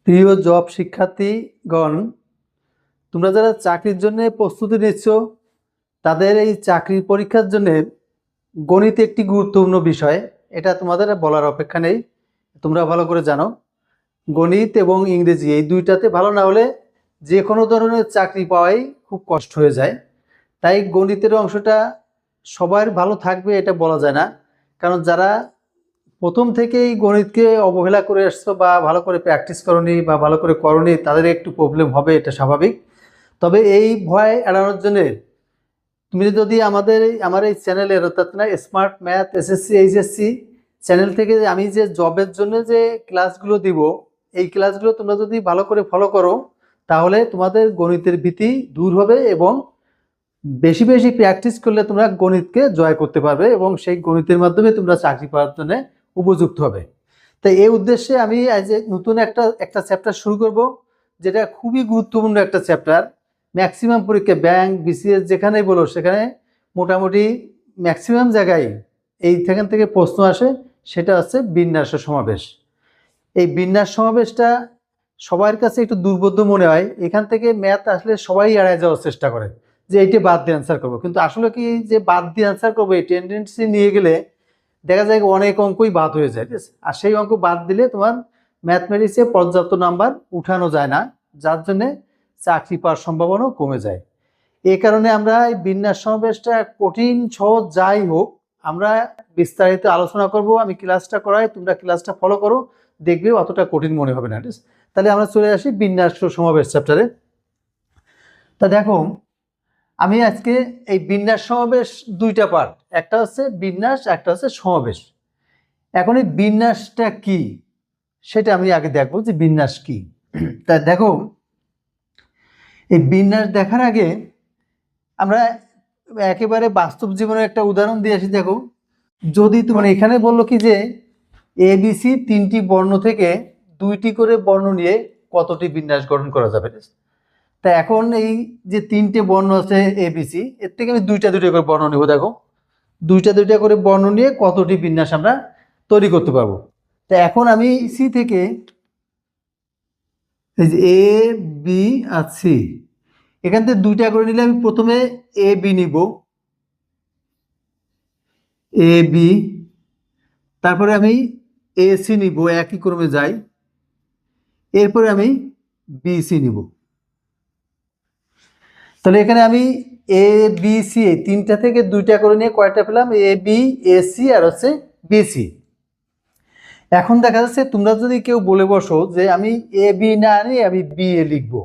প্রিয় জব শিক্ষার্থীগণ, তোমরা যারা চাকরির জন্য প্রস্তুতি নিচ্ছ তাদের এই চাকরির পরীক্ষার জন্য গণিত একটি গুরুত্বপূর্ণ বিষয়। এটা তোমাদের বলার অপেক্ষা নেই, তোমরা ভালো করে জানো। গণিত এবং ইংরেজি এই দুইটাতে ভালো না হলে যে কোনো ধরনের চাকরি পাওয়াই খুব কষ্ট হয়ে যায়। তাই গণিতের অংশটা সবার ভালো থাকবে এটা বলা যায় না, কারণ যারা প্রথম থেকেই গণিতকে অবহেলা করে আসছো বা ভালো করে প্র্যাকটিস করনি বা ভালো করে করনি, তাদের একটু প্রবলেম হবে, এটা স্বাভাবিক। তবে এই ভয় এড়ানোর জন্য তুমি যদি আমার এই চ্যানেলের অর্থাৎ না smart math SSC HSC channel থেকে আমি যে জবের জন্য যে ক্লাসগুলো দিব, এই ক্লাসগুলো তোমরা যদি ভালো করে ফলো করো তাহলে তোমাদের গণিতের ভীতি দূর হবে এবং বেশি বেশি প্র্যাকটিস করলে তোমরা গণিতকে জয় করতে পারবে এবং সেই গণিতের মাধ্যমে তোমরা চাকরি পাওয়ার জন্য উপযুক্ত হবে। তাই এই উদ্দেশ্যে আমি আজ নতুন একটা চ্যাপ্টার শুরু করব, যেটা খুবই গুরুত্বপূর্ণ একটা চ্যাপ্টার। ম্যাক্সিমাম পরীক্ষা ব্যাংক বিসিএস যেখানেই বলো সেখানে মোটামুটি ম্যাক্সিমাম জায়গায় এইখান থেকে প্রশ্ন আসে, সেটা হচ্ছে বিন্যাস সমাবেশ। এই বিন্যাস সমাবেশটা সবার কাছে একটু দুর্বোধ্য মনে হয়। এখান থেকে ম্যাথ আসলে সবাই এড়ায় যাওয়ার চেষ্টা করে যে এইটি বাদ দিয়ে অ্যান্সার করবো, কিন্তু আসলে কি যে বাদ দিয়ে অ্যান্সার করবো এই টেন্ডেন্সি নিয়ে গেলে দেখা যায় অনেক অঙ্কই বাদ হয়ে যায়, ঠিক আছে? আর সেই অঙ্ক বাদ দিলে তোমার ম্যাথমেটিক্সে পর্যাপ্ত নাম্বার উঠানো যায় না, যার জন্যে চাকরি পাওয়ার সম্ভাবনাও কমে যায়। এই কারণে আমরা এই বিন্যাস সমাবেশটা কঠিন সহজ যাই হোক আমরা বিস্তারিত আলোচনা করব। আমি ক্লাসটা করাই, তোমরা ক্লাসটা ফলো করো, দেখবে অতটা কঠিন মনে হবে না। ঠিক আছে? তাহলে আমরা চলে আসি বিন্যাস সমাবেশ চ্যাপ্টারে। তা দেখো, আমি আজকে এই বিন্যাস সমাবেশ দুইটা পার্ট, একটা হচ্ছে বিন্যাস, একটা হচ্ছে সমাবেশ। এখন এই বিন্যাসটা কি সেটা আমি আগে দেখবো যে বিন্যাস কি। তা দেখো, এই বিন্যাস দেখার আগে আমরা একেবারে বাস্তব জীবনের একটা উদাহরণ দিয়ে আসি। দেখো, যদি তোমার এখানে বললো কি যে এবিসি তিনটি বর্ণ থেকে দুইটি করে বর্ণ নিয়ে কতটি বিন্যাস গঠন করা যাবে। তা এখন এই যে তিনটে বর্ণ আছে এবিসি, এর থেকে আমি দুইটা দুইটা করে বর্ণ নেব। দেখো, দুইটা দুইটা করে বর্ণ নিয়ে কতটি বিন্যাস আমরা তৈরি করতে পারবো। তা এখন আমি সি থেকে এই যে এ বি আর সি, এখান থেকে দুইটা করে নিলে আমি প্রথমে এ বি নিব, এ বি, তারপরে আমি এ সি নিব, একই ক্রমে যাই, এরপরে আমি বি সি নিব। তাহলে এখানে আমি এ বি সি এই তিনটা থেকে দুইটা করে নিয়ে কয়টা পেলাম? এ বি, এ সি আর হচ্ছে বি সি। এখন দেখা যাচ্ছে তোমরা যদি কেউ বলে বসো যে আমি এ বি না নিয়ে আমি বি এ লিখবো,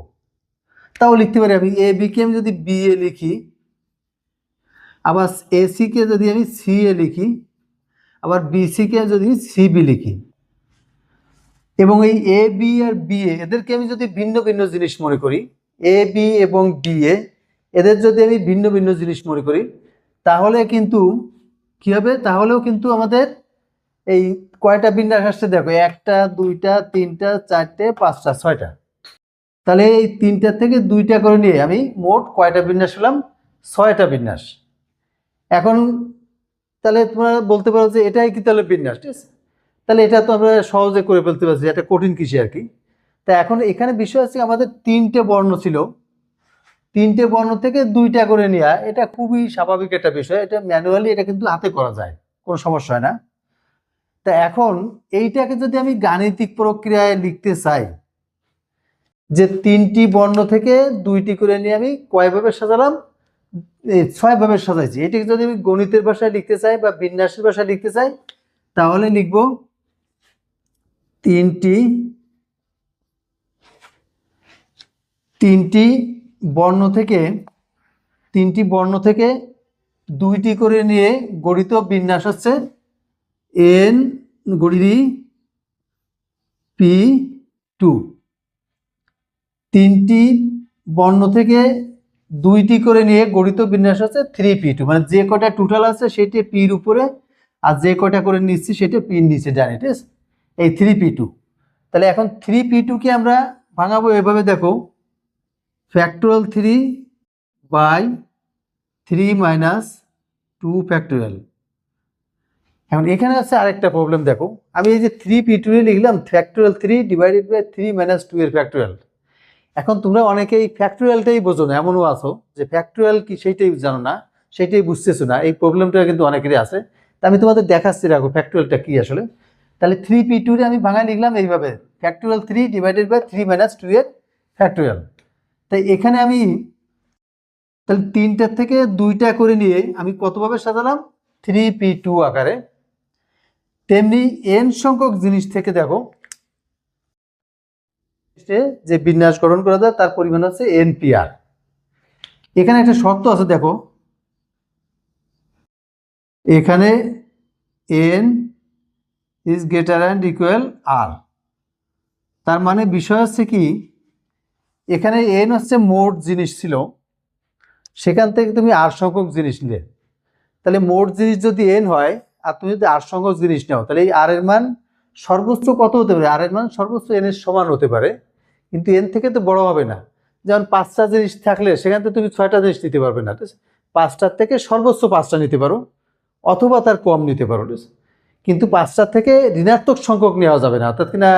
তাও লিখতে পারি। আমি এ বি কে আমি যদি বি এ লিখি, আবার এ সি কে যদি আমি সি এ লিখি, আবার বি সি কে যদি সি বি লিখি, এবং এই A B R B A এদেরকে আমি যদি ভিন্ন ভিন্ন জিনিস মনে করি, এ বি এবং বি এ এদের যদি আমি ভিন্ন ভিন্ন জিনিস মনে করি, তাহলে কিন্তু কি হবে? তাহলেও কিন্তু আমাদের এই কয়টা বিন্যাস আসছে দেখো, একটা দুইটা তিনটা চারটে পাঁচটা ছয়টা। তাহলে এই তিনটা থেকে দুইটা করে নিয়ে আমি মোট কয়টা বিন্যাস হলাম? ছয়টা বিন্যাস। এখন তাহলে তোমরা বলতে পারো যে এটাই কি তাহলে বিন্যাস? ঠিক আছে, তাহলে এটা তো আমরা সহজে করে ফেলতে পারছি, এটা কঠিন কিছু আর কি। তা এখন এখানে বিষয় আছে, আমাদের তিনটে বর্ণ ছিল, তিনটে বর্ণ থেকে দুইটা করে নেওয়া এটা খুবই স্বাভাবিক একটা বিষয়। এটা ম্যানুয়ালি এটা কিন্তু হাতে করা যায়, কোনো সমস্যা হয় না। তা এখন এইটাকে যদি আমি গাণিতিক প্রক্রিয়ায় লিখতে চাই, যে তিনটি বর্ণ থেকে দুইটি করে নিয়ে আমি কয়ভাবে সাজালাম? ছয় ভাবে সাজাইছি। এটাকে যদি আমি গণিতের ভাষায় লিখতে চাই বা বিন্যাসের ভাষায় লিখতে চাই, তাহলে লিখব তিনটি তিনটি বর্ণ থেকে দুইটি করে নিয়ে গঠিত বিন্যাস হচ্ছে এন গড়ি পি টু। তিনটি বর্ণ থেকে দুইটি করে নিয়ে গঠিত বিন্যাস হচ্ছে 3p2, মানে যে কটা টোটাল আছে সেটা পির উপরে, আর যে কটা করে নিচ্ছি সেটা পির নিচে ডানে। ঠিক আছে, এই 3p2। তাহলে এখন 3p2 কে আমরা ভাঙাবো এভাবে, দেখো, ফ্যাক্টোরিয়াল 3/3 - 2 ফ্যাক্টোরিয়াল। এখন এখানে আছে আরেকটা প্রবলেম, দেখো আমি এই যে 3p2 লিখলাম ফ্যাক্টোরিয়াল 3 ডিভাইডেড বাই 3 মাইনাস 2 এর ফ্যাক্টোরিয়াল। এখন তোমরা অনেকেই ফ্যাক্টোরিয়ালটাই বোঝো না, এমনও আছো যে ফ্যাক্টোরিয়াল কি সেইটাই জানো না, সেইটাই বুঝতেছো না। এই প্রবলেমটা কিন্তু অনেকেরই আছে। তা আমি তোমাদের দেখাচ্ছি, রাখো ফ্যাক্টোরিয়ালটা কি আসলে। তাহলে 3p2 আমি ভাঙায় লিখলাম এইভাবে, ফ্যাক্টোরিয়াল 3 ডিভাইডেড বাই 3 মাইনাস 2 এর ফ্যাক্টোরিয়াল। তাই এখানে আমি তাহলে 3টার থেকে 2টা করে নিয়ে আমি কতভাবে সাজালাম, 3p2 আকারে। তেমনি n সংখ্যক জিনিস থেকে দেখো যে বিন্যাস গঠন করা যায় তার পরিমাণ হচ্ছে npr। এখানে একটা শর্ত আছে, দেখো এখানে n is greater and equal r। তার মানে বিষয় হচ্ছে কি, এখানে n হচ্ছে মোট জিনিস ছিল, সেখান থেকে তুমি r সংখ্যক জিনিস নিলে, তাহলে মোট জিনিস যদি n হয় আর তুমি যদি r সংখ্যক জিনিস নাও, তাহলে এই r এর মান সর্বোচ্চ কত হতে পারে, r এর মান সর্বোচ্চ n এর সমান হতে পারে, কিন্তু n থেকে তো বড় হবে না। যেমন 5টা জিনিস থাকলে সেখান থেকে তুমি 6টা জিনিস নিতে পারবে না, ঠিক আছে? 5টার থেকে সর্বোচ্চ 5টা নিতে পারো, অথবা তার কম নিতে পারো, ঠিক আছে? কিন্তু 5টার থেকে ঋণাত্মক সংখ্যক নেওয়া যাবে না, অর্থাৎ কিনা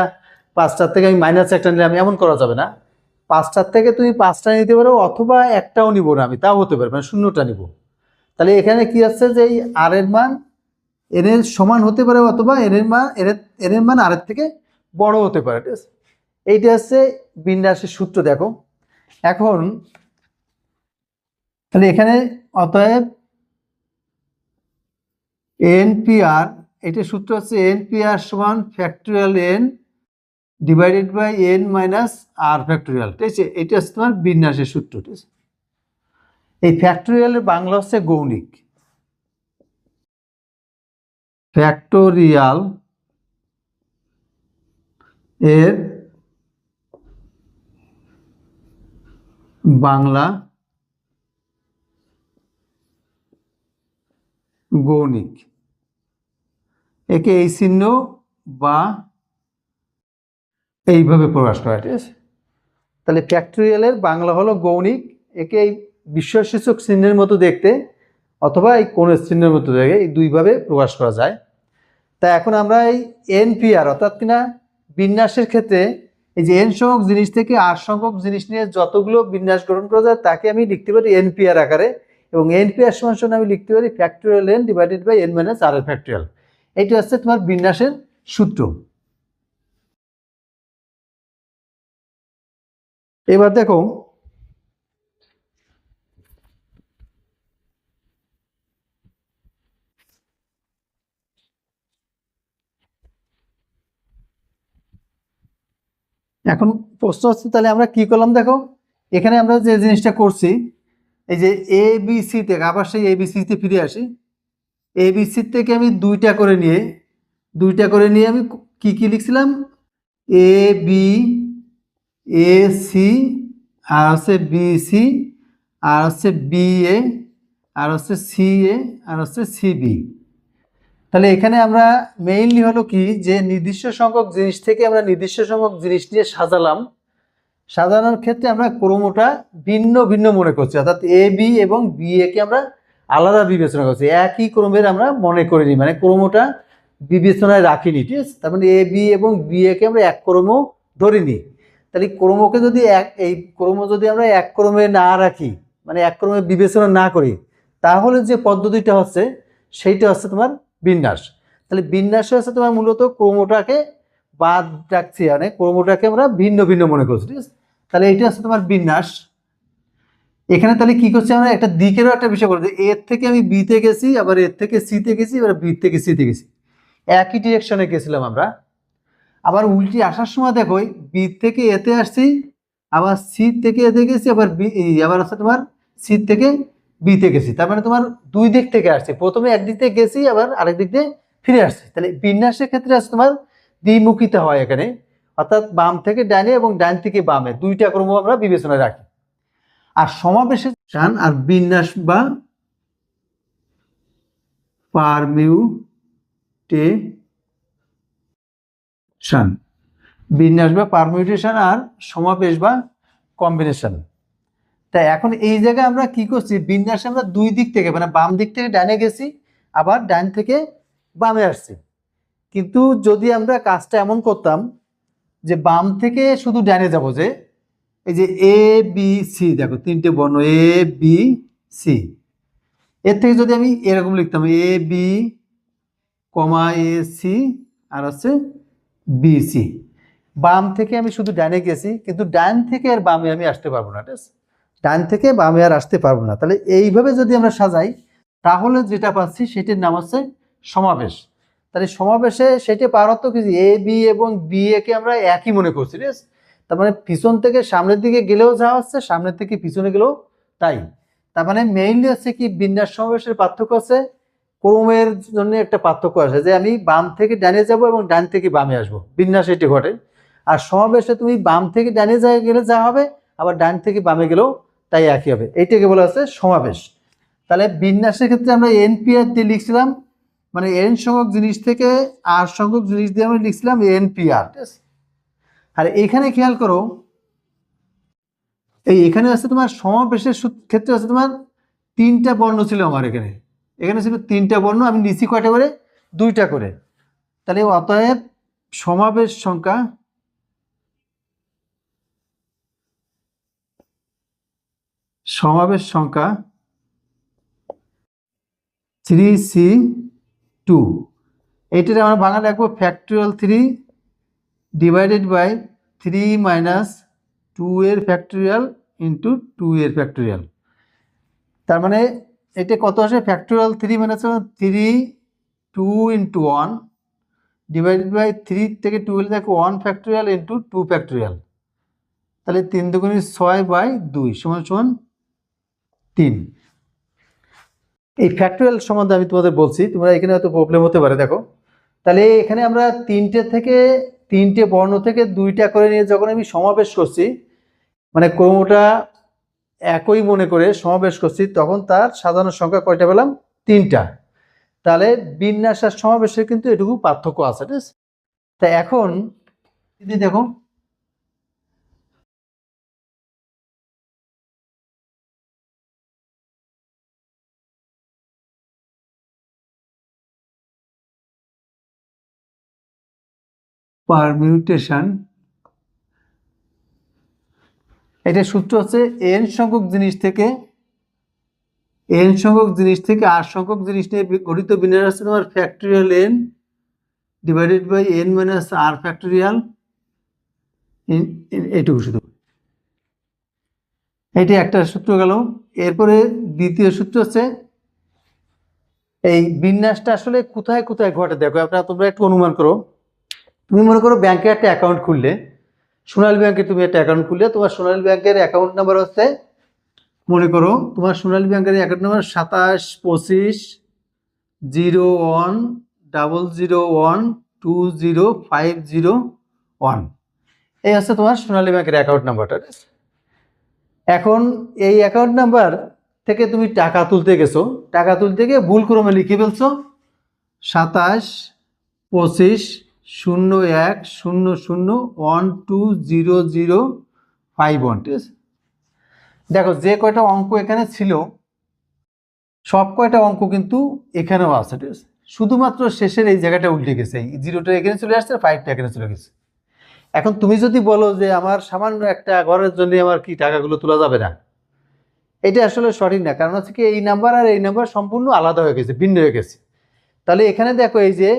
5টার থেকে আমি মাইনাস একটা নিলাম, এমন করা যাবে না। 5টার থেকে তুমি 5টা নিতে পারো, অথবা একটাও নিব না আমি, তাও হতে পারে, মানে 0টা নিব। তাহলে এখানে কি আছে যে এই r এর মান n এর সমান হতে পারে, অথবা n এর মান r এর থেকে বড় হতে পারে, ঠিক আছে? এইটা হচ্ছে বিন্যাসের সূত্র। দেখো এখন তাহলে এখানে অতএব npr, এটা সূত্র হচ্ছে npr সমান factorial n divided by n minus r factorial, ঠিক আছে? এটা হচ্ছে তোমার বিন্যাসের সূত্র, ঠিক আছে? এই ফ্যাক্টোরিয়ালের বাংলা হচ্ছে গৌণিক। ফ্যাক্টোরিয়াল এর বাংলা গৌণিক, একে এই চিহ্ন বা এইভাবে প্রকাশ করা, ঠিক আছে? তাহলে ফ্যাক্টোরিয়ালের বাংলা হলো গৌণিক, একে এই বিস্ময়সূচক চিহ্নের মতো দেখতে, অথবা এই কোণের চিহ্নের মতো দেখে, এই দুইভাবে প্রকাশ করা যায়। তা এখন আমরা এই npr অর্থাৎ কিনা বিন্যাসের ক্ষেত্রে এই যে n সংখ্যক জিনিস থেকে r সংখ্যক জিনিস নিয়ে যতগুলো বিন্যাস গঠন করা যায় তাকে আমি লিখতে পারি npr আকারে, এবং npr সমান আমি লিখতে পারি factorial n divided by n minus r এর ফ্যাক্টোরিয়াল। এইটা হচ্ছে তোমার বিন্যাসের সূত্র। এবার দেখো এখন প্রশ্ন হচ্ছে, তাহলে আমরা কি করলাম, দেখো এখানে আমরা যে জিনিসটা করছি, এই যে এ বি সি থেকে আবার সেই এ বি সিতে ফিরে আসি। এ বি সি থেকে আমি দুইটা করে নিয়ে আমি কি কি লিখছিলাম, এ বি এ সি, আর হচ্ছে বি সি, আর হচ্ছে বি এ, আর হচ্ছে সি এ, আর হচ্ছে সি বি। তাহলে এখানে আমরা মেইনলি হলো কি, যে নির্দিষ্ট সংখ্যক জিনিস থেকে আমরা নির্দিষ্ট সংখ্যক জিনিস নিয়ে সাজানোর ক্ষেত্রে আমরা ক্রমটা ভিন্ন ভিন্ন মনে করছি, অর্থাৎ এ বি এবং বি এ কে আমরা আলাদা বিবেচনা করছি, একই ক্রমের আমরা মনে করিনি, মানে ক্রমটা বিবেচনায় রাখিনি, ঠিক আছে? তার মানে এ বি এবং বি এ কে আমরা এক ক্রমও ধরিনি। তাহলে ক্রমকে যদি এই ক্রম যদি আমরা এক ক্রমে না রাখি, মানে এক ক্রমে বিবেচনা না করি, তাহলে যে পদ্ধতিটা হচ্ছে সেইটা হচ্ছে তোমার বিন্যাস। তাহলে বিন্যাস হচ্ছে তোমার মূলত ক্রমটাকে বাদ রাখছি, মানে ক্রমটাকে আমরা ভিন্ন ভিন্ন মনে করছি, ঠিক আছে? তাহলে এইটা হচ্ছে তোমার বিন্যাস। এখানে তাহলে কি করছি, আমরা একটা দিকেরও একটা বিষয় করছি, এর থেকে আমি বিতে গেছি, আবার এর থেকে সিতে গেছি, এবার বি থেকে সিতে গেছি, একই ডিরেকশনে গেছিলাম আমরা। আবার উল্টি আসার সময় দেখো বি থেকে এতে আসছি, আবার সি থেকে এতে গেছি, আবার বি, আবার আছে তোমার সি থেকে বিতে গেছি। তার মানে তোমার দুই দিক থেকে আসছে, প্রথমে একদিক থেকে গেছি, আবার আরেক দিক দিয়ে ফিরে আসছে। তাহলে বিন্যাসের ক্ষেত্রে আছে তোমার দ্বিমুখিতা হয় এখানে, অর্থাৎ বাম থেকে ডানে এবং ডান থেকে বামে দুইটা ক্রম আমরা বিবেচনায় রাখি। আর সমাবেশের টান আর বিন্যাস বা পারমিউটেশন, বিন্যাস বা পারমিউটেশন আর সমাবেশ বা কম্বিনেশন। তাই এখন এই জায়গায় আমরা কি করছি, বিন্যাসে আমরা দুই দিক থেকে, মানে বাম দিক থেকে ডানে গেছি, আবার ডান থেকে বামে আসছি। কিন্তু যদি আমরা কাজটা এমন করতাম যে বাম থেকে শুধু ডানে যাব, যে এই যে এ বি সি, দেখো তিনটে বর্ণ এ বি সি, এর থেকে যদি আমি এরকম লিখতাম A B comma A C আর হচ্ছে বি সি, বাম থেকে আমি শুধু ডানে গেছি, কিন্তু ডান থেকে আর বামে আমি আসতে পারবো না, ঠিক আছে? ডান থেকে বামে আর আসতে পারবো না। তাহলে এইভাবে যদি আমরা সাজাই, তাহলে যেটা পাচ্ছি সেটির নাম হচ্ছে সমাবেশ। তাহলে সমাবেশে সেটি পাওয়ার অর্থ কি, এ বি এবং বি এ কে আমরা একই মনে করছি, ঠিক আছে? তার মানে পিছন থেকে সামনের দিকে গেলেও যা হচ্ছে, সামনের থেকে পিছনে গেলেও তাই। তার মানে মেইনলি হচ্ছে কি, বিন্যাস সমাবেশের পার্থক্য আছে, ক্রমের জন্য একটা পার্থক্য আছে, যে আমি বাম থেকে ডানে যাব এবং ডান থেকে বামে আসবো, বিন্যাস এটি ঘটে। আর সমাবেশে তুমি বাম থেকে ডানে গেলে যা হবে, আবার ডান থেকে বামে গেলেও তাই একই হবে, এইটাকে বলা হচ্ছে সমাবেশ। তাহলে বিন্যাসের ক্ষেত্রে আমরা এনপিআর দিয়ে লিখছিলাম, মানে এন সংখ্যক জিনিস থেকে আর সংখ্যক জিনিস দিয়ে আমরা লিখছিলাম এনপিআর, ঠিক আছে? আর এখানে খেয়াল করো, এখানে আছে তোমার সমাবেশের ক্ষেত্রে আছে তোমার তিনটা বর্ণ ছিল আমার, এখানে এখানে ছিল তিনটা বর্ণ, আমি নিচি কয়টা করে, দুইটা করে। তাহলে অতএব সমাবেশ সংখ্যা সমাবেশ সংখ্যা 3C2, এইটার আমরা বাংলা লিখবো ফ্যাক্টরিয়াল 3 ডিভাইডেড বাই 3 মাইনাস 2 এর ফ্যাক্টরিয়াল ইন্টু 2 এর ফ্যাক্টরিয়াল। তার মানে এটা কত আসে, ফ্যাক্টরিয়াল 3 মানে 3 2 ইন্টু 1 ডিভাইডেড বাই 3 থেকে 2 হলে দেখো 1 ফ্যাক্টরিয়াল ইন্টু 2 ফ্যাক্টরিয়াল। তাহলে 3 দুগুণে 6 বাই 2 সমান সমান 3। এই ফ্যাক্টরিয়াল সম্বন্ধে আমি তোমাদের বলছি, তোমরা এখানে হয়তো প্রবলেম হতে পারে। দেখো, তাহলে এখানে আমরা তিনটে বর্ণ থেকে দুইটা করে নিয়ে যখন আমি সমাবেশ করছি, মানে ক্রমটা একই মনে করে সমাবেশ করছি, তখন তার সাজানোর সংখ্যা কয়টা পেলাম, তিনটা। তাহলে বিন্যাস আর সমাবেশের কিন্তু এটুকু পার্থক্য আছে, ঠিক আছে? তা এখন যদি দেখো, পারমিউটেশন, এটা সূত্র হচ্ছে এন সংখ্যক জিনিস থেকে আর সংখ্যক জিনিস নিয়ে গঠিত বিন্যাস আছে তোমার factorial n divided by n minus r factorial, এইটুকু শুধু। এটি একটা সূত্র গেল। এরপরে দ্বিতীয় সূত্র হচ্ছে, এই বিন্যাসটা আসলে কোথায় কোথায় ঘটে দেখো, তোমরা একটু অনুমান করো। তুমি মনে করো ব্যাংকে একটা অ্যাকাউন্ট খুললে, সোনালী ব্যাংকে তুমি একটা অ্যাকাউন্ট খুললে, তোমার সোনালী ব্যাংকের অ্যাকাউন্ট নাম্বার হচ্ছে, মনে করো তোমার সোনালী ব্যাংকের অ্যাকাউন্ট নাম্বার 27250100120501, এই হচ্ছে তোমার সোনালী ব্যাংকের অ্যাকাউন্ট নাম্বারটা। এখন এই অ্যাকাউন্ট নাম্বার থেকে তুমি টাকা তুলতে গেছো, টাকা তুলতে গিয়ে ভুল ক্রমে লিখে ফেলছো 27250100120051, ঠিক আছে? দেখো, যে কয়টা অঙ্ক এখানে ছিল সব কয়টা অঙ্ক কিন্তু এখানেও আছে, ঠিক আছে? শুধুমাত্র শেষের এই জায়গাটা উল্টে গেছে, এই 0টা এখানে চলে আসছে, 5টা এখানে চলে গেছে। এখন তুমি যদি বলো যে আমার সামান্য একটা ঘরের জন্য আমার কি টাকাগুলো তোলা যাবে না, এটা আসলে সঠিক না। কারণ হচ্ছে কি, এই নাম্বার আর এই নাম্বার সম্পূর্ণ আলাদা হয়ে গেছে, ভিন্ন হয়ে গেছে। তাহলে এখানে দেখো, এই যে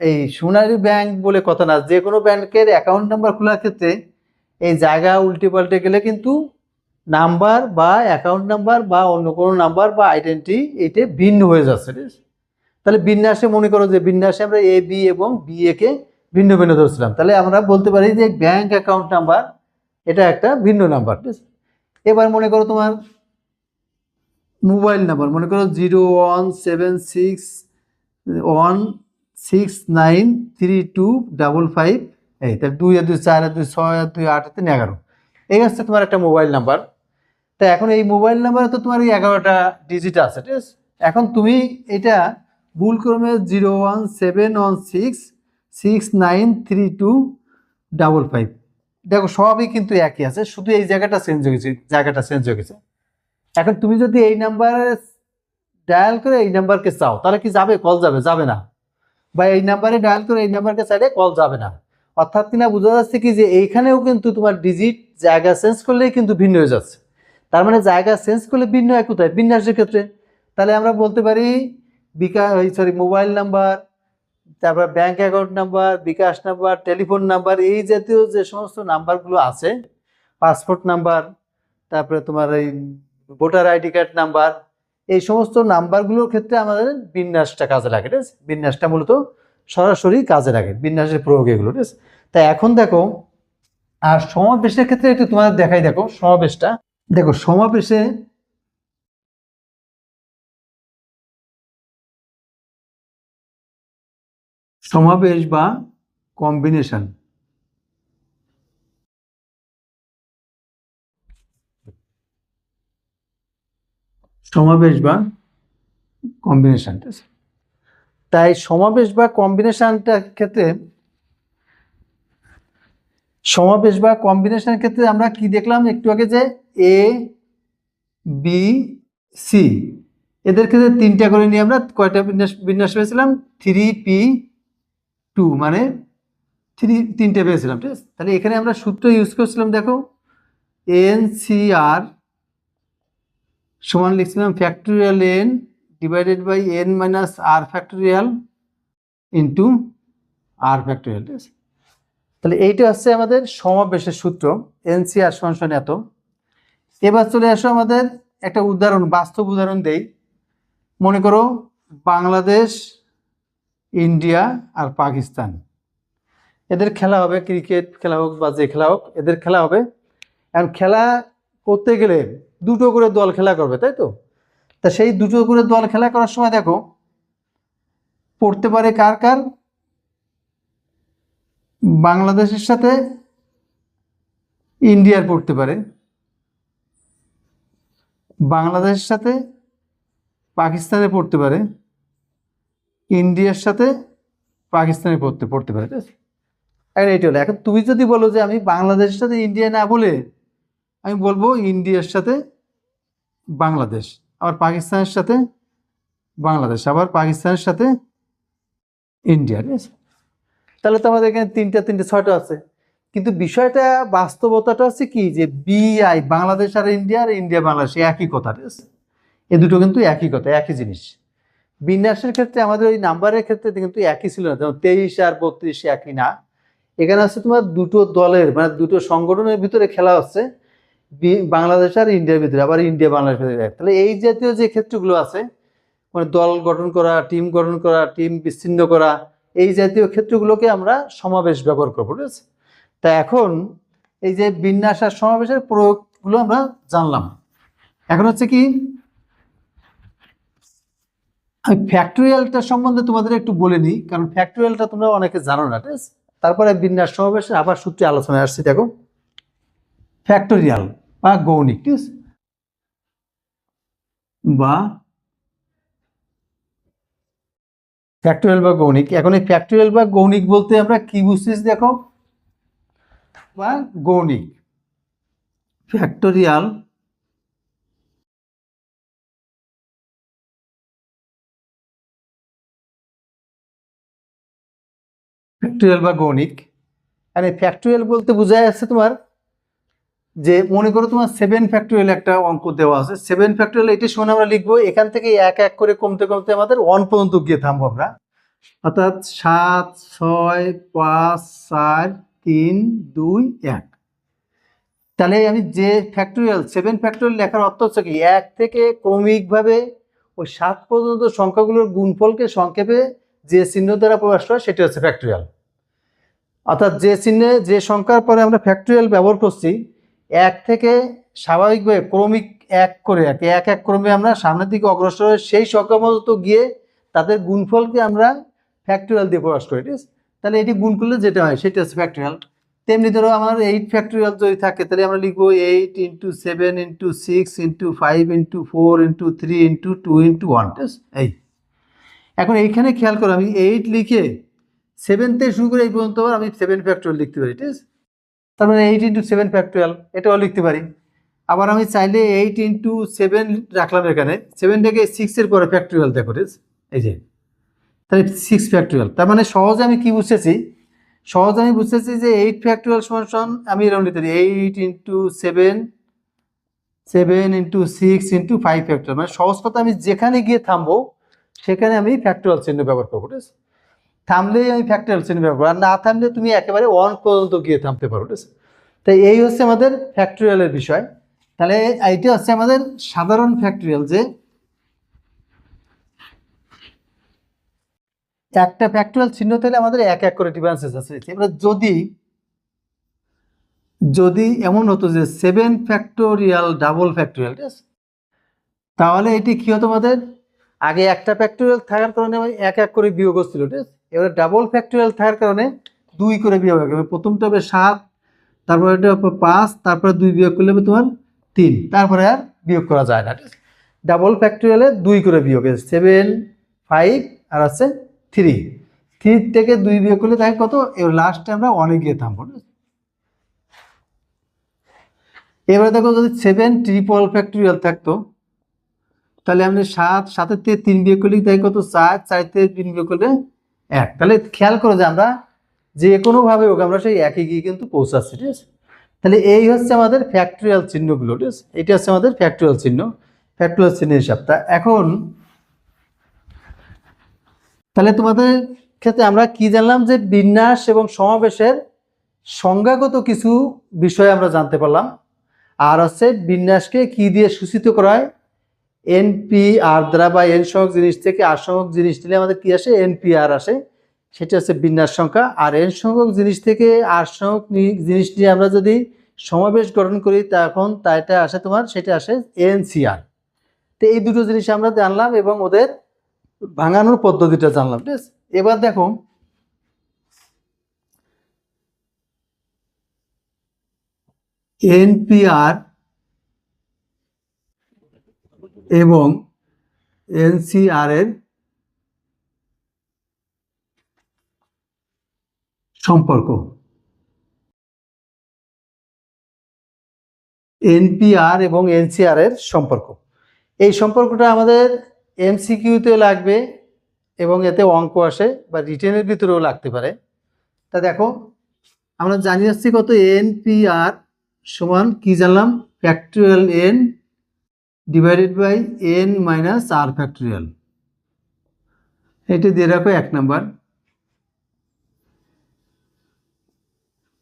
এই সোনালী ব্যাংক বলে কথা না, যে কোনো ব্যাংকের অ্যাকাউন্ট নাম্বার খোলার ক্ষেত্রে এই জায়গা উল্টে পাল্টে গেলে কিন্তু নাম্বার বা অ্যাকাউন্ট নাম্বার বা অন্য কোনো নাম্বার বা আইডেন্টি এটা ভিন্ন হয়ে যাচ্ছে, ঠিক আছে? তাহলে বিন্যাসে মনে করো যে বিন্যাসে আমরা এ বি এবং বি এ কে ভিন্ন ভিন্ন ধরছিলাম, তাহলে আমরা বলতে পারি যে ব্যাংক অ্যাকাউন্ট নাম্বার এটা একটা ভিন্ন নাম্বার, ঠিক আছে? এবার মনে করো তোমার মোবাইল নাম্বার, মনে করো 01761693255, এই তার 2 আর 2 4 আর 2 6 আর 2 8 আর 3 11, এই হচ্ছে তোমার একটা মোবাইল নাম্বার। তা এখন এই মোবাইল নাম্বারে তো তোমার এই 11টা ডিজিট আছে, ঠিক আছে? এখন তুমি এটা ভুল ক্রমে 01716693255, দেখো সবই কিন্তু একই আছে, শুধু এই জায়গাটা চেঞ্জ হয়ে গেছে। এখন তুমি যদি এই নাম্বার ডায়াল করে এই নাম্বারকে চাও, তাহলে কি যাবে? কল যাবে না। বা এই নাম্বারে ডায়াল করে এই নাম্বারকে চাইলে কল যাবে না। অর্থাৎ কিনা বোঝা যাচ্ছে কি যে এইখানেও কিন্তু তোমার ডিজিট জায়গা চেঞ্জ করলেই কিন্তু ভিন্ন হয়ে যাচ্ছে। তার মানে জায়গা চেঞ্জ করলে ভিন্ন হয় কোথায়? বিন্যাসের ক্ষেত্রে। তাহলে আমরা বলতে পারি মোবাইল নাম্বার, তারপর ব্যাংক অ্যাকাউন্ট নাম্বার, বিকাশ নাম্বার, টেলিফোন নাম্বার, এই জাতীয় যে সমস্ত নাম্বারগুলো আছে, পাসপোর্ট নাম্বার, তারপরে তোমার এই ভোটার আইডি কার্ড নাম্বার, এই সমস্ত নাম্বারগুলোর ক্ষেত্রে আমাদের বিন্যাসটা কাজে লাগে। ঠিক আছে, বিন্যাসটা মূলত সরাসরি কাজে লাগে, বিন্যাসের প্রয়োগ এগুলো। ঠিক আছে, তাই এখন দেখো আর সমাবেশের ক্ষেত্রে একটু তোমাদের দেখাই। দেখো সমাবেশটা, দেখো সমাবেশে সমাবেশ বা কম্বিনেশন, সমাবেশ বা কম্বিনেশন। তাই সমাবেশ বা কম্বিনেশনটার ক্ষেত্রে, সমাবেশ বা কম্বিনেশনের ক্ষেত্রে আমরা কি দেখলাম একটু আগে, যে এ বি সি, এদের ক্ষেত্রে তিনটা করে নিয়ে আমরা কয়টা বিন্যাস পেয়েছিলাম? 3p2, মানে তিনটে পেয়েছিলাম। ঠিক আছে, তাহলে এখানে আমরা সূত্র ইউজ করছিলাম। দেখো NCR সমান লিখছিলাম factorial n divided by n minus r factorial into r factorial. ঠিক আছে, তাহলে এইটা হচ্ছে আমাদের সমাবেশের সূত্র, NCR সমান এত। এবার চলে আসো আমাদের একটা উদাহরণ, বাস্তব উদাহরণ দেই। মনে করো বাংলাদেশ, ইন্ডিয়া আর পাকিস্তান, এদের খেলা হবে, ক্রিকেট খেলা হোক বা যে খেলা হোক, এদের খেলা হবে। এখন খেলা করতে গেলে দুটো করে দল খেলা করবে, তাই তো? তা সেই দুটো করে দল খেলা করার সময় দেখো পড়তে পারে কার কার? বাংলাদেশের সাথে ইন্ডিয়ার পড়তে পারে, বাংলাদেশের সাথে পাকিস্তানে পড়তে পারে, ইন্ডিয়ার সাথে পাকিস্তানে পড়তে পারে। ঠিক আছে, এখন এইটা হলো। এখন তুমি যদি বলো যে আমি বাংলাদেশের সাথে ইন্ডিয়া না বলে আমি বলবো ইন্ডিয়ার সাথে বাংলাদেশ, আবার পাকিস্তানের সাথে বাংলাদেশ, আবার পাকিস্তানের সাথে ইন্ডিয়া। ঠিক আছে, তাহলে তো আমাদের এখানে তিনটে ছয়টা আছে। কিন্তু বিষয়টা বাস্তবতাটা হচ্ছে কি, যে বিআই বাংলাদেশ আর ইন্ডিয়া বাংলাদেশ একই কথা। ঠিক আছে, এই দুটো কিন্তু একই কথা, একই জিনিস। বিন্যাসের ক্ষেত্রে আমাদের ওই নাম্বারের ক্ষেত্রে কিন্তু একই ছিল না, যেমন 23 আর 32 একই না। এখানে হচ্ছে তোমার দুটো দলের, মানে দুটো সংগঠনের ভিতরে খেলা হচ্ছে, বাংলাদেশ আর ইন্ডিয়ার ভিতরে, আবার ইন্ডিয়া বাংলাদেশ ভিতরে। তাহলে এই জাতীয় যে ক্ষেত্রগুলো আছে, মানে দল গঠন করা, টিম গঠন করা, টিম বিচ্ছিন্ন করা, এই জাতীয় ক্ষেত্রগুলোকে আমরা সমাবেশ ব্যবহার করবো। ঠিক আছে, তা এখন এই যে বিন্যাস আর সমাবেশের প্রয়োগগুলো আমরা জানলাম। এখন হচ্ছে কি, আমি ফ্যাক্টোরিয়ালটা সম্বন্ধে তোমাদের একটু বলে নিই, কারণ ফ্যাক্টোরিয়ালটা তোমরা অনেকে জানো না। ঠিক আছে, তারপরে বিন্যাস সমাবেশের আবার সূত্রে আলোচনায় আসছি। দেখো ফ্যাক্টোরিয়াল বা গৌণিক, ঠিক আছে, বা ফ্যাক্টোরিয়াল বা গৌণিক। এখন এই ফ্যাক্টোরিয়াল বা গৌণিক বলতে আমরা কি বুঝতেছি? দেখো, বা গৌণিক, ফ্যাক্টোরিয়াল ফ্যাক্টোরিয়াল বা গৌণিক। আর এই ফ্যাক্টোরিয়াল বলতে বোঝা যাচ্ছে তোমার, যে মনে করো তোমার 7 ফ্যাক্টোরিয়াল একটা অঙ্ক দেওয়া আছে, 7 ফ্যাক্টোরিয়াল এটি শুনে আমরা লিখবো, এখান থেকে এক এক করে কমতে কমতে আমাদের 1 পর্যন্ত গিয়ে থামবো আমরা। অর্থাৎ 7, 6, 5, 4, 3, 2, 1। তাহলে আমি যে ফ্যাক্টোরিয়াল 7 ফ্যাক্টোরিয়াল লেখার অর্থ হচ্ছে কি, 1 থেকে ক্রমিকভাবে ওই 7 পর্যন্ত সংখ্যাগুলোর গুণফলকে সংক্ষেপে যে চিহ্ন দ্বারা প্রকাশ হয় সেটা হচ্ছে ফ্যাক্টোরিয়াল। অর্থাৎ যে চিহ্নে যে সংখ্যার পরে আমরা ফ্যাক্টোরিয়াল ব্যবহার করছি, 1 থেকে স্বাভাবিকভাবে ক্রমিক 1 করে এক এক ক্রমে আমরা সামনের দিকে অগ্রসর হয়ে সেই সংখ্যা মতো গিয়ে তাদের গুণফলকে আমরা ফ্যাক্টোরিয়াল দিয়ে প্রকাশ করি। ঠিক আছে, তাহলে এটি গুণ করলে যেটা হয় সেটা হচ্ছে ফ্যাক্টোরিয়াল। তেমনি ধরো আমার 8 ফ্যাক্টোরিয়াল যদি থাকে, তাহলে আমরা লিখবো 8 × 7 × 6 × 5 × 4 × 3 × 2 × 1। ঠিক আছে, এই এখন এইখানে খেয়াল করো, আমি 8 লিখে 7 থেকে শুরু করে এই পর্যন্ত আমি 7 ফ্যাক্টোরিয়াল লিখতে পারি। ঠিক আছে, তার মানে 8 × 7 ফ্যাক্টোরিয়াল এটাও লিখতে পারি। আবার আমি চাইলে 8 × 7 রাখলাম, এখানে 7 থেকে 6 এর পরে ফ্যাক্টোরিয়াল দেখো। ঠিক আছে, এই যে তাহলে 6 ফ্যাক্টোরিয়াল। তার মানে সহজে আমি কি বুঝতেছি, সহজে আমি বুঝতেছি যে 8 ফ্যাক্টোরিয়াল সমান সমান আমি এরকম নিতে পারি 8 ইন্টু 7, 7 ইন্টু 6 ইন্টু 5 ফ্যাক্টোরিয়াল। মানে সহজ কথা, আমি যেখানে গিয়ে থামবো সেখানে আমি ফ্যাক্টোরিয়াল চিহ্ন ব্যবহার করবো, ঠিক আছে? থামলেই আমি ফ্যাক্টোরিয়াল চিহ্ন ব্যবহার করবো, আর না থামলে তুমি একেবারে 1 পর্যন্ত গিয়ে থামতে পারো, ঠিক আছে? তাই এই হচ্ছে আমাদের ফ্যাক্টোরিয়ালের বিষয়। তাহলে এইটা হচ্ছে আমাদের সাধারণ ফ্যাক্টোরিয়াল, যে একটা ফ্যাক্টোরিয়াল চিহ্ন তাহলে আমাদের এক এক করে ডিফারেন্সেস আছে। এবার যদি যদি এমন হতো যে 7 ফ্যাক্টোরিয়াল ডাবল ফ্যাক্টোরিয়াল, ঠিক আছে, তাহলে এটি কি হতো, আমাদের আগে একটা ফ্যাক্টোরিয়াল থাকার কারণে এক এক করে বিয়োগ হচ্ছিল, ঠিক আছে? এবার ডাবল ফ্যাক্টোরিয়াল থাকার কারণে 2 করে বিয়োগ হবে। প্রথমটা হবে 7, তারপরে এটা হবে 5, তারপরে 2 বিয়োগ করলে হবে তোমার 3, তারপরে আর বিয়োগ করা যায় না, ঠিক আছে? ডাবল ফ্যাক্টোরিয়ালে 2 করে বিয়োগ, 7, 5 আর আছে 3, 3 থেকে 2 বিয়োগ করলে তাই কত, এবার লাস্টে আমরা অনেক গিয়ে থামবো। এবারে দেখো যদি 7 ট্রিপল ফ্যাক্টোরিয়াল থাকতো, তাহলে আমরা 7, 7 থেকে 3 বিয়োগ করলে তাই কত, 4, 4 থেকে 3 বিয়োগ করলে 1। তাহলে খেয়াল করো যে আমরা যে কোনোভাবে হোক আমরা সেই একই গিয়ে কিন্তু পৌঁছাচ্ছি, ঠিক আছে? তাহলে এই হচ্ছে আমাদের ফ্যাক্টোরিয়াল চিহ্নগুলো, ঠিক আছে? এটা হচ্ছে আমাদের ফ্যাক্টোরিয়াল চিহ্ন, ফ্যাক্টোরিয়াল চিহ্নের হিসাবটা। এখন তাহলে তোমাদের ক্ষেত্রে আমরা কি জানলাম, যে বিন্যাস এবং সমাবেশের সংজ্ঞাগত কিছু বিষয় আমরা জানতে পারলাম। আর হচ্ছে বিন্যাসকে কি দিয়ে সূচিত করা হয়, এনপিআর দ্বারা, বা এন সংখ্যক জিনিস থেকে আর সংখ্যক জিনিস নিলে আমাদের কি আসে, এনপিআর আসে, সেটা হচ্ছে বিন্যাস সংখ্যা। আর এন সংখ্যক জিনিস থেকে আর সংখ্যক জিনিস নিয়ে আমরা যদি সমাবেশ গঠন করি তখন এটা আসে তোমার, সেটা আসে এনসিআর। তো এই দুটো জিনিস আমরা জানলাম এবং ওদের ভাঙানোর পদ্ধতিটা জানলাম, ঠিক আছে? এবার দেখো এনপিআর এবং এনসিআর এর সম্পর্ক। এনপিআর এবং এনসিআর এর সম্পর্ক, এই সম্পর্কটা আমাদের এমসিকিউতে লাগবে এবং এতে অঙ্ক আসে, বা রিটেনের ভিতরেও লাগতে পারে। তা দেখো আমরা জানি যাচ্ছি কত, এনপিআর সমান কি জানলাম, factorial n divided by n minus r factorial. এটি দিয়ে রাখো 1 নাম্বার।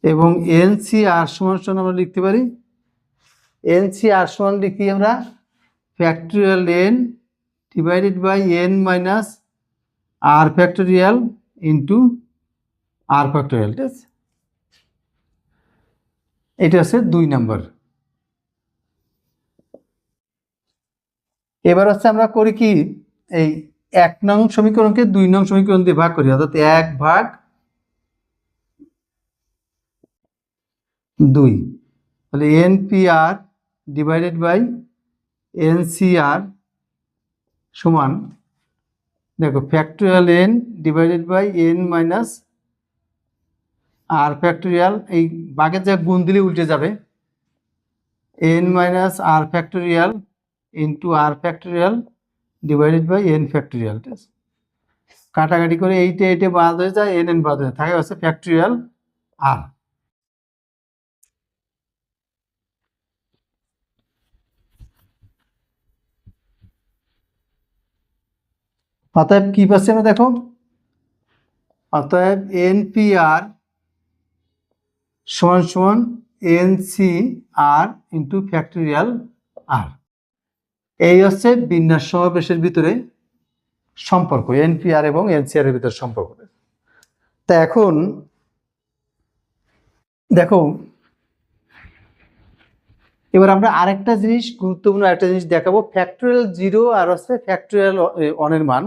এবং এনসিআর সমান সমান আমরা লিখতে পারি, এনসিআর সমান লিখি আমরা factorial n divided by n minus r factorial into r factorial, ঠিক আছে? এটা হচ্ছে 2 নাম্বার। এবার হচ্ছে আমরা করি কি, এই 1 নং সমীকরণকে 2 নং সমীকরণ দিয়ে ভাগ করি, অর্থাৎ 1/2। তাহলে এনপিআর ডিভাইডেড বাই এনসিআর সমান, দেখো factorial n divided by n minus r factorial, এই বাঘের যা গুণ দিলে উল্টে যাবে, n minus r factorial into r factorial divided by n factorial, ঠিক আছে? কাটাকাটি করে এইটা এইটা বাদ হয়ে যায়, এন এন বাদ হয়ে থাকে, হচ্ছে ফ্যাক্টোরিয়াল আর। অতএব কি পাচ্ছি আমরা, দেখো অতএব এনপিআর সমান সমান এনসিআর ইন্টু ফ্যাক্টোরিয়াল আর। এই হচ্ছে বিন্যাস সমাবেশের ভিতরে সম্পর্ক, এনপিআর এবং এনসিআর এর ভিতরে সম্পর্ক। তা এখন দেখো এবার আমরা আরেকটা জিনিস, গুরুত্বপূর্ণ একটা জিনিস দেখাবো, ফ্যাক্টোরিয়াল 0 আর হচ্ছে ফ্যাক্টোরিয়াল 1 এর মান।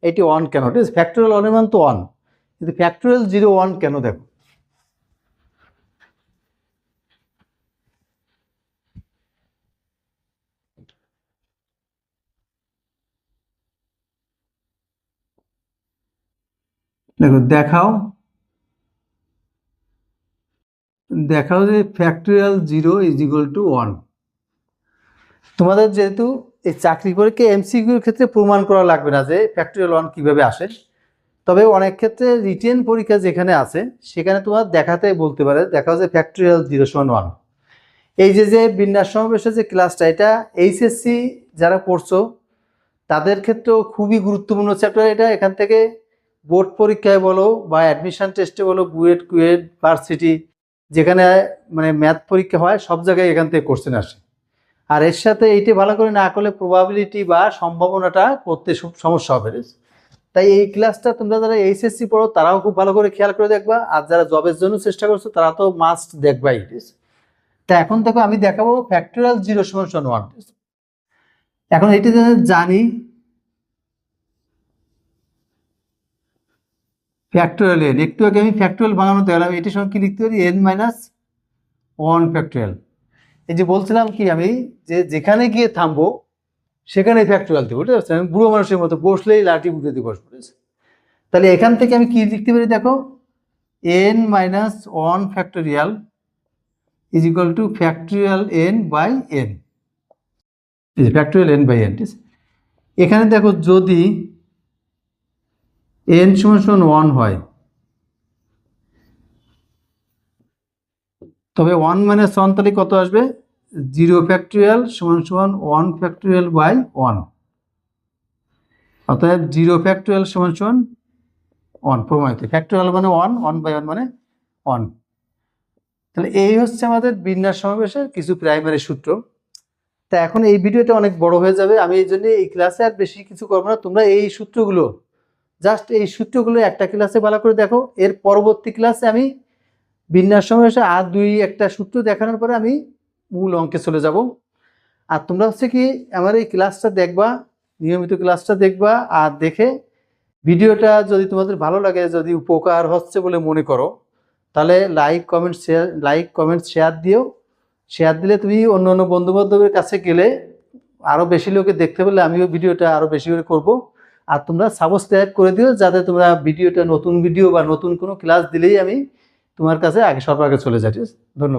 এটি 1 কেন, ঠিক আছে? ফ্যাক্টোরিয়াল 1 এর মান তো 1, কিন্তু ফ্যাক্টোরিয়াল 0 1 কেন, দেখো দেখো দেখাও যে ফ্যাক্টোরিয়াল 0 ইজ ইকুয়াল টু 1। তোমাদের যেহেতু এই চাকরি পরীক্ষা এমসিকিউর ক্ষেত্রে প্রমাণ করা লাগবে না যে ফ্যাক্টোরিয়াল 1 কিভাবে আসে, তবে অনেক ক্ষেত্রে রিটেন পরীক্ষা যেখানে আছে সেখানে তোমার দেখাতে বলতে পারে, দেখা যাচ্ছে ফ্যাক্টরিয়াল 0 = 1। এই যে বিন্যাস সমাবেশের যে ক্লাসটা, এটা এইচএসসি যারা পড়ছো তাদের ক্ষেত্রেও খুবই গুরুত্বপূর্ণ চ্যাপ্টার এটা। এখান থেকে বোর্ড পরীক্ষায় বলো বা অ্যাডমিশন টেস্টে বলো, বুয়েট, কুয়েট, ভার্সিটি যেখানে মানে ম্যাথ পরীক্ষা হয় সব জায়গায় এখান থেকে কোশ্চেন আসে। আর এর সাথে এইটা ভালো করে না করলে প্রবাবিলিটি বা সম্ভাবনাটা করতে সমস্যা হবে। তাই এই ক্লাসটা তোমরা যারা এইচএসসি পড়ো তারাও খুব ভালো করে খেয়াল করে দেখবা, আর যারা জবের জন্য চেষ্টা করছো তারা তো মাস্ট দেখবাই। তা এখন দেখো আমি দেখাবো ফ্যাক্টরিয়াল 0 = 1। এখন এইটা জানি ফ্যাক্টরিয়াল n, একটু আগে আমি ফ্যাক্টরিয়াল বানানোতে গেলাম, এটির সঙ্গে কি লিখতে পারি, n-1 ফ্যাক্টরিয়াল। এই যে বলছিলাম কি আমি যে যেখানে গিয়ে থামবো সেখানে ফ্যাক্টরিয়াল দেবো, ঠিক আছে? আমি বুড়ো মানুষের মতো বসলেই লাঠি বুকে দিয়ে বসবো। তাহলে এখান থেকে আমি কি লিখতে পারি দেখো, n-1 factorial is equal to factorial n/n, factorial n/n। এখানে দেখো যদি n = 1 হয় তবে 1 - 1 তাহলে কত আসবে, 0 ফ্যাক্টরিয়াল = 1 ফ্যাক্টরিয়াল বাই 1, অর্থাৎ 0 ফ্যাক্টরিয়াল = 1 প্রমাণিত। ফ্যাক্টরিয়াল মানে 1, 1/1 মানে 1। তাহলে এই হচ্ছে আমাদের বিন্যাস সমাবেশের কিছু প্রাইমারি সূত্র। তা এখন এই ভিডিওটা অনেক বড় হয়ে যাবে, আমি এই জন্য এই ক্লাসে আর বেশি কিছু করবো না। তোমরা এই সূত্রগুলো জাস্ট এই সূত্রগুলো একটা ক্লাসে ভালো করে দেখো, এর পরবর্তী ক্লাসে আমি বিন্যাস সমাবেশে আর 2-1টা সূত্র দেখানোর পরে আমি মূল অঙ্কে চলে যাব। আর তোমরা হচ্ছে কি আমার এই ক্লাসটা দেখবা, নিয়মিত ক্লাসটা দেখবা, আর দেখে ভিডিওটা যদি তোমাদের ভালো লাগে, যদি উপকার হচ্ছে বলে মনে করো, তাহলে লাইক কমেন্ট শেয়ার দিও। শেয়ার দিলে তুমি অন্য অন্য বন্ধুবান্ধবের কাছে গেলে আরও বেশি লোকে দেখতে পেলে আমিও ভিডিওটা আরও বেশি করে করব। আর তোমরা সাবস্ক্রাইব করে দিও যাতে তোমরা ভিডিওটা নতুন ভিডিও বা নতুন কোনো ক্লাস দিলেই আমি তোমার কাছে আগে সবার আগে চলে যাই। ধন্যবাদ।